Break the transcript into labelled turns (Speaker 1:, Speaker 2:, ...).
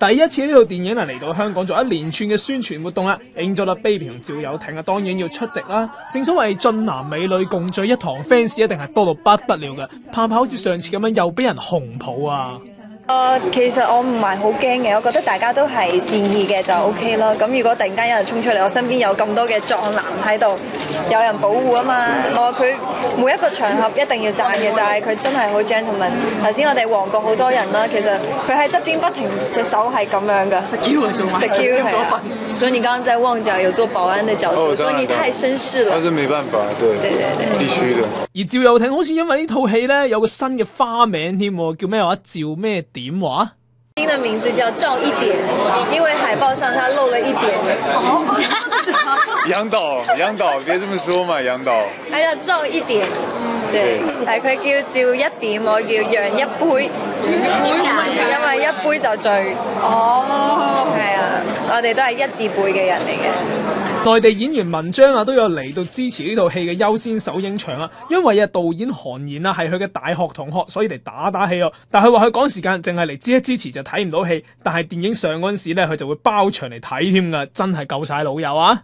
Speaker 1: 第一次呢套電影嚟到香港做一連串嘅宣傳活動啦，Angelababy 同趙又廷當然要出席啦。正所謂俊男美女共聚一堂 ，fans 一定係多到不得了嘅，怕唔怕好似上次咁樣又俾人紅抱啊？
Speaker 2: 其實我唔係好驚嘅，我覺得大家都係善意嘅就 OK 啦。咁如果突然間有人衝出嚟，我身邊有咁多嘅壯男喺度，有人保護啊嘛。我話佢每一個場合一定要讚嘅就係佢真係好 gentleman。頭先我哋旺角好多人啦，其實佢喺側邊不停隻手係咁樣噶，secure 係啊。所以你剛剛在旺角有做保安的角色，所以你太紳士了。
Speaker 3: 但是沒辦法，對，必須的。
Speaker 1: 而趙又廷好似因為呢套戲咧有個新嘅花名添，叫咩話？趙咩點話？
Speaker 2: 新的名字叫趙一點，因為海報上他露了一點。
Speaker 3: 楊導，別這麼說嘛，楊導。
Speaker 2: 係叫趙一點，對，係佢叫趙一點，我叫讓一杯，因為一杯就醉。哦，係啊，我哋都係一字輩嘅人嚟嘅。
Speaker 1: 內地演員文章啊都有嚟到支持呢套戲嘅優先首映場啊，因為導演韓延啊係佢嘅大學同學，所以嚟打氣哦。但係佢話佢趕時間，淨係嚟支持就睇唔到戲，但係電影上嗰陣時咧，佢就會包場嚟睇添噶，真係夠晒老友啊！